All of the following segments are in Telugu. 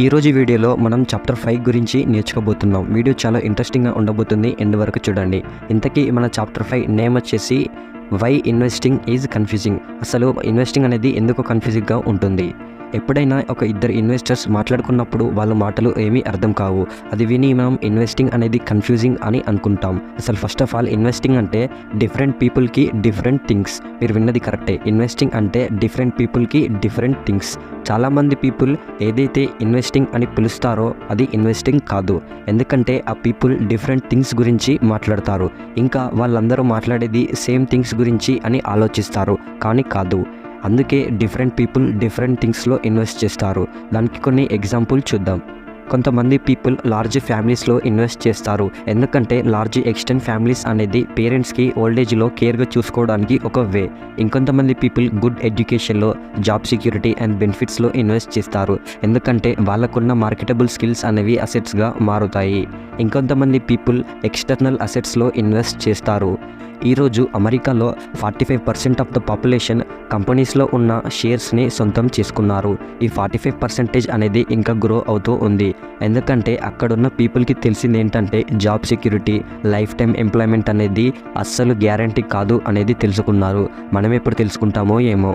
ఈరోజు వీడియోలో మనం చాప్టర్ 5 గురించి నేర్చుకోబోతున్నాం. వీడియో చాలా ఇంట్రెస్టింగ్గా ఉండబోతుంది, ఎండ్ వరకు చూడండి. ఇంతకీ మన చాప్టర్ 5 నేమ్ వచ్చేసి వై ఇన్వెస్టింగ్ ఈజ్ కన్ఫ్యూజింగ్. అసలు ఇన్వెస్టింగ్ అనేది ఎందుకు కన్ఫ్యూజింగ్గా ఉంటుంది? ఎప్పుడైనా ఒక ఇద్దరు ఇన్వెస్టర్స్ మాట్లాడుకున్నప్పుడు వాళ్ళ మాటలు ఏమీ అర్థం కావు. అది విని మనం ఇన్వెస్టింగ్ అనేది కన్ఫ్యూజింగ్ అని అనుకుంటాం. అసలు ఫస్ట్ ఆఫ్ ఆల్ ఇన్వెస్టింగ్ అంటే డిఫరెంట్ పీపుల్కి డిఫరెంట్ థింగ్స్. మీరు విన్నది కరెక్టే. ఇన్వెస్టింగ్ అంటే డిఫరెంట్ పీపుల్కి డిఫరెంట్ థింగ్స్. చాలామంది పీపుల్ ఏదైతే ఇన్వెస్టింగ్ అని పిలుస్తారో అది ఇన్వెస్టింగ్ కాదు. ఎందుకంటే ఆ పీపుల్ డిఫరెంట్ థింగ్స్ గురించి మాట్లాడతారు. ఇంకా వాళ్ళందరూ మాట్లాడేది సేమ్ థింగ్స్ గురించి అని ఆలోచిస్తారు, కానీ కాదు. అందుకే డిఫరెంట్ పీపుల్ డిఫరెంట్ థింగ్స్లో ఇన్వెస్ట్ చేస్తారు. దానికి కొన్ని ఎగ్జాంపుల్ చూద్దాం. కొంతమంది పీపుల్ లార్జ్ ఫ్యామిలీస్లో ఇన్వెస్ట్ చేస్తారు. ఎందుకంటే లార్జ్ ఎక్స్టెంట్ ఫ్యామిలీస్ అనేది పేరెంట్స్కి ఓల్డేజ్లో కేర్గా చూసుకోవడానికి ఒక వే. ఇంకొంతమంది పీపుల్ గుడ్ ఎడ్యుకేషన్లో, జాబ్ సెక్యూరిటీ అండ్ బెనిఫిట్స్లో ఇన్వెస్ట్ చేస్తారు. ఎందుకంటే వాళ్ళకున్న మార్కెటబుల్ స్కిల్స్ అనేవి అసెట్స్గా మారుతాయి. ఇంకొంతమంది పీపుల్ ఎక్స్టర్నల్ అసెట్స్లో ఇన్వెస్ట్ చేస్తారు. ఈరోజు అమెరికాలో 45% ఆఫ్ ద పాపులేషన్ కంపెనీస్లో ఉన్న షేర్స్ని సొంతం చేసుకున్నారు. ఈ 45% అనేది ఇంకా గ్రో అవుతూ ఉంది. ఎందుకంటే అక్కడున్న పీపుల్కి తెలిసింది ఏంటంటే job security, life time employment అనేది అస్సలు గ్యారంటీ కాదు అనేది తెలుసుకున్నారు. మనం ఎప్పుడు తెలుసుకుంటామో ఏమో.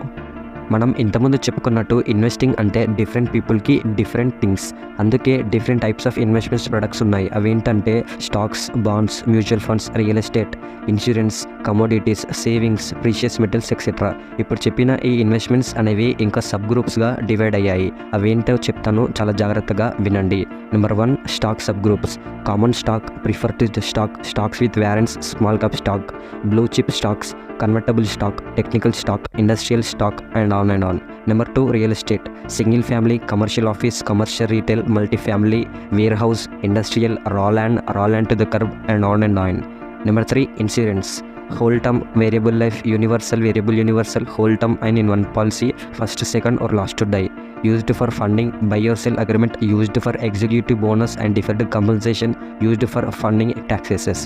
మనం ఇంతకుముందు చెప్పుకున్నట్టు ఇన్వెస్టింగ్ అంటే డిఫరెంట్ పీపుల్కి డిఫరెంట్ థింగ్స్. అందుకే different types of investments products ఉన్నాయి. అవి ఏంటంటే stocks, bonds, mutual funds, real estate, insurance, commodities, savings, precious metals etcetera. ఇప్పుడు చెప్పిన ఈ ఇన్వెస్ట్మెంట్స్ అనేవి ఇంకా సబ్ గ్రూప్స్గా డివైడ్ అయ్యాయి. అవేంటో చెప్తాను, చాలా జాగ్రత్తగా వినండి. Number 1 stock subgroups. Common stock, preferred stock, stocks with warrants, small cap stock, blue chip stocks, convertible stock, technical stock, industrial stock and on and on. Number 2 real estate. Single family, commercial office, commercial retail, multi family, warehouse, industrial, raw land to the curb and on and on. Number 3 insurance. whole term, variable life, universal, variable universal, whole term and in one policy, first, second or last to die. Used for funding, buy or sell agreement, used for executive bonus and deferred compensation, used for funding taxes.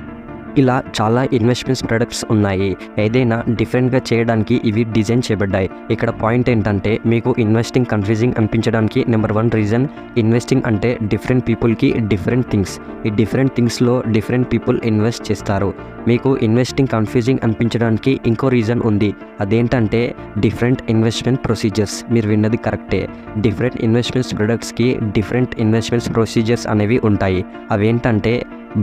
ఇలా చాలా ఇన్వెస్ట్మెంట్స్ ప్రొడక్ట్స్ ఉన్నాయి. ఏదైనా డిఫరెంట్గా చేయడానికి ఇవి డిజైన్ చేయబడ్డాయి. ఇక్కడ పాయింట్ ఏంటంటే మీకు ఇన్వెస్టింగ్ కన్ఫ్యూజింగ్ అనిపించడానికి నెంబర్ 1 రీజన్ ఇన్వెస్టింగ్ అంటే డిఫరెంట్ పీపుల్కి డిఫరెంట్ థింగ్స్. ఈ డిఫరెంట్ థింగ్స్లో డిఫరెంట్ పీపుల్ ఇన్వెస్ట్ చేస్తారు. మీకు ఇన్వెస్టింగ్ కన్ఫ్యూజింగ్ అనిపించడానికి ఇంకో రీజన్ ఉంది. అదేంటంటే డిఫరెంట్ ఇన్వెస్ట్మెంట్ ప్రొసీజర్స్. మీరు విన్నది కరెక్టే. డిఫరెంట్ ఇన్వెస్ట్మెంట్స్ ప్రొడక్ట్స్కి డిఫరెంట్ ఇన్వెస్ట్మెంట్స్ ప్రొసీజర్స్ అనేవి ఉంటాయి. అవేంటంటే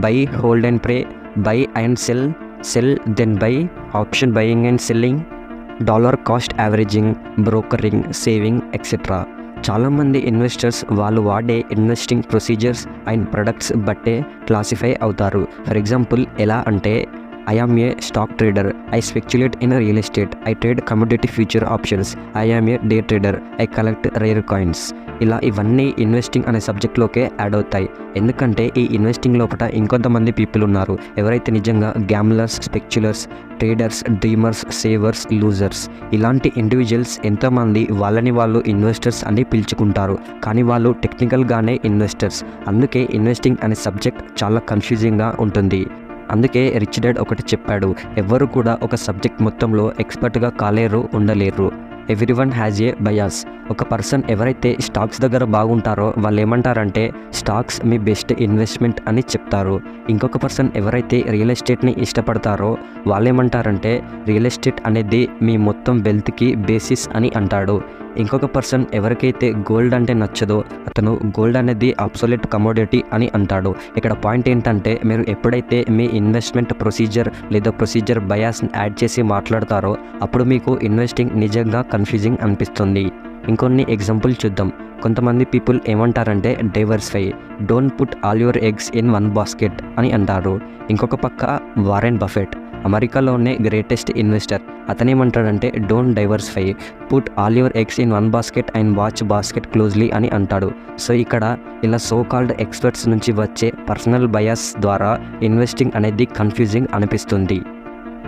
buy, hold and pray, buy and sell then buy, option buying and selling, dollar cost averaging, brokering, saving etc. చాలామంది ఇన్వెస్టర్స్ వాళ్ళు వాడే ఇన్వెస్టింగ్ ప్రొసీజర్స్ అండ్ ప్రొడక్ట్స్ బట్టే క్లాసిఫై అవుతారు. ఫర్ ఎగ్జాంపుల్ ఎలా అంటే I am a stock trader, I speculate in real estate, I trade commodity future options, I am a day trader, I collect rare coins. ఇలా ఇవన్నీ ఇన్వెస్టింగ్ అనే సబ్జెక్ట్లోకే యాడ్ అవుతాయి. ఎందుకంటే ఈ ఇన్వెస్టింగ్ లోపల ఇంకొంతమంది పీపుల్ ఉన్నారు ఎవరైతే నిజంగా గ్యామ్లర్స్, స్పెక్యులర్స్, ట్రేడర్స్, డ్రీమర్స్, సేవర్స్, లూజర్స్. ఇలాంటి ఇండివిజువల్స్ ఎంతోమంది వాళ్ళని వాళ్ళు ఇన్వెస్టర్స్ అని పిలుచుకుంటారు, కానీ వాళ్ళు టెక్నికల్గానే ఇన్వెస్టర్స్. అందుకే ఇన్వెస్టింగ్ అనే సబ్జెక్ట్ చాలా కన్ఫ్యూజింగ్గా ఉంటుంది. అందుకే రిచ్ డాడ్ ఒకటి చెప్పాడు, ఎవ్వరు కూడా ఒక సబ్జెక్ట్ మొత్తంలో ఎక్స్పర్ట్గా ఉండలేరు. Everyone has a bias. ఒక పర్సన్ ఎవరైతే స్టాక్స్ దగ్గర బాగుంటారో వాళ్ళు ఏమంటారంటే స్టాక్స్ మీ బెస్ట్ ఇన్వెస్ట్మెంట్ అని చెప్తారు. ఇంకొక పర్సన్ ఎవరైతే రియల్ ఎస్టేట్ని ఇష్టపడతారో వాళ్ళు ఏమంటారంటే రియల్ ఎస్టేట్ అనేది మీ మొత్తం వెల్త్కి బేసిస్ అని అంటాడు. ఇంకొక పర్సన్ ఎవరికైతే గోల్డ్ అంటే నచ్చదో అతను గోల్డ్ అనేది అబ్సొల్యూట్ కమోడిటీ అని అంటాడు. ఇక్కడ పాయింట్ ఏంటంటే మీరు ఎప్పుడైతే మీ ఇన్వెస్ట్మెంట్ ప్రొసీజర్ లేదా ప్రొసీజర్ బయాస్ని యాడ్ చేసి మాట్లాడతారో అప్పుడు మీకు ఇన్వెస్టింగ్ నిజంగా కన్ఫ్యూజింగ్ అనిపిస్తుంది. ఇంకొన్ని ఎగ్జాంపుల్ చూద్దాం. కొంతమంది పీపుల్ ఏమంటారంటే diversify, don't put all your eggs in one basket అని అంటారు. ఇంకొక పక్క వారెన్ బఫెట్, అమెరికాలోనే గ్రేటెస్ట్ ఇన్వెస్టర్, అతనేమంటాడంటే don't diversify, put all your eggs in one basket and watch basket closely అని అంటాడు. సో ఇక్కడ ఇలా సో కాల్డ్ ఎక్స్పర్ట్స్ నుంచి వచ్చే పర్సనల్ బయాస్ ద్వారా ఇన్వెస్టింగ్ అనేది కన్ఫ్యూజింగ్ అనిపిస్తుంది.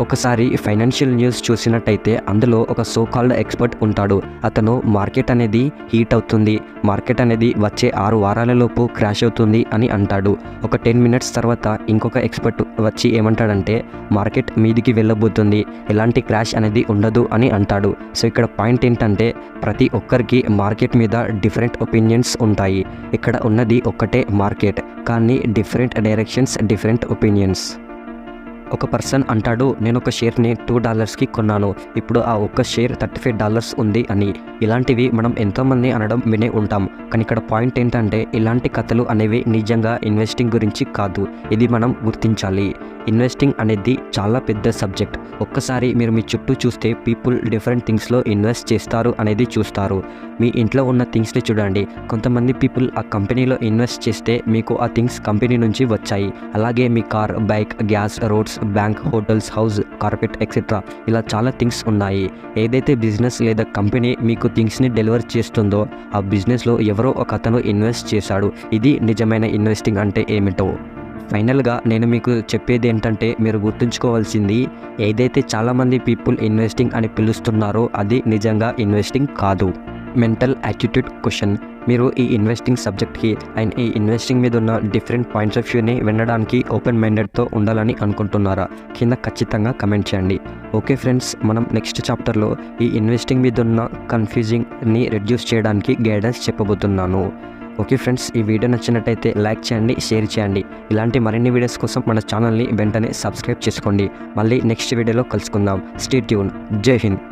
ఒకసారి ఫైనాన్షియల్ న్యూస్ చూసినట్టయితే అందులో ఒక సో కాల్డ్ ఎక్స్పర్ట్ ఉంటాడు. అతను మార్కెట్ అనేది హీట్ అవుతుంది, మార్కెట్ అనేది వచ్చే 6 వారాలలోపు క్రాష్ అవుతుంది అని అంటాడు. ఒక 10 మినిట్స్ తర్వాత ఇంకొక ఎక్స్పర్ట్ వచ్చి ఏమంటాడంటే మార్కెట్ మీదికి వెళ్ళబోతుంది, ఎలాంటి క్రాష్ అనేది ఉండదు అని అంటాడు. సో ఇక్కడ పాయింట్ ఏంటంటే ప్రతి ఒక్కరికి మార్కెట్ మీద డిఫరెంట్ ఒపీనియన్స్ ఉంటాయి. ఇక్కడ ఉన్నది ఒక్కటే మార్కెట్, కానీ డిఫరెంట్ డైరెక్షన్స్, డిఫరెంట్ ఒపీనియన్స్. ఒక పర్సన్ అంటాడు నేను ఒక షేర్ని $2కి కొన్నాను, ఇప్పుడు ఆ ఒక్క షేర్ $35 ఉంది అని. ఇలాంటివి మనం ఎంతోమంది అనడం వినే ఉంటాం. కానీ ఇక్కడ పాయింట్ ఏంటంటే ఇలాంటి కథలు అనేవి నిజంగా ఇన్వెస్టింగ్ గురించి కాదు. ఇది మనం గుర్తించాలి. ఇన్వెస్టింగ్ అనేది చాలా పెద్ద సబ్జెక్ట్. ఒక్కసారి మీరు మీ చుట్టూ చూస్తే పీపుల్ డిఫరెంట్ థింగ్స్లో ఇన్వెస్ట్ చేస్తారు అనేది చూస్తారు. మీ ఇంట్లో ఉన్న థింగ్స్ని చూడండి. కొంతమంది పీపుల్ ఆ కంపెనీలో ఇన్వెస్ట్ చేస్తే మీకు ఆ థింగ్స్ కంపెనీ నుంచి వచ్చాయి. అలాగే మీ car, bike, gas, roads, bank, hotels, house, carpet etcetera ఇలా చాలా థింగ్స్ ఉన్నాయి. ఏదైతే బిజినెస్ లేదా కంపెనీ మీకు థింగ్స్ని డెలివర్ చేస్తుందో ఆ బిజినెస్లో ఎవరో ఒక అతను ఇన్వెస్ట్ చేశాడు. ఇది నిజమైన ఇన్వెస్టింగ్ అంటే ఏమిటో. ఫైనల్గా నేను మీకు చెప్పేది ఏంటంటే మీరు గుర్తుంచుకోవాల్సింది, ఏదైతే చాలామంది పీపుల్ ఇన్వెస్టింగ్ అని పిలుస్తున్నారో అది నిజంగా ఇన్వెస్టింగ్ కాదు. Mental attitude question. మీరు ఈ ఇన్వెస్టింగ్ సబ్జెక్ట్కి అండ్ ఈ ఇన్వెస్టింగ్ మీద ఉన్న డిఫరెంట్ పాయింట్స్ ఆఫ్ వ్యూని వినడానికి ఓపెన్ మైండెడ్తో ఉండాలని అనుకుంటున్నారా? కింద ఖచ్చితంగా కమెంట్ చేయండి. ఓకే ఫ్రెండ్స్, మనం నెక్స్ట్ చాప్టర్లో ఈ ఇన్వెస్టింగ్ మీద ఉన్న కన్ఫ్యూజింగ్ని రెడ్యూస్ చేయడానికి గైడెన్స్ చెప్పబోతున్నాను. ఓకే ఫ్రెండ్స్, ఈ వీడియో నచ్చినట్టయితే లైక్ చేయండి, షేర్ చేయండి. ఇలాంటి మరిన్ని వీడియోస్ కోసం మన ఛానల్ని వెంటనే సబ్స్క్రైబ్ చేసుకోండి. మళ్ళీ నెక్స్ట్ వీడియోలో కలుసుకుందాం. Stay tune. జై హింద్.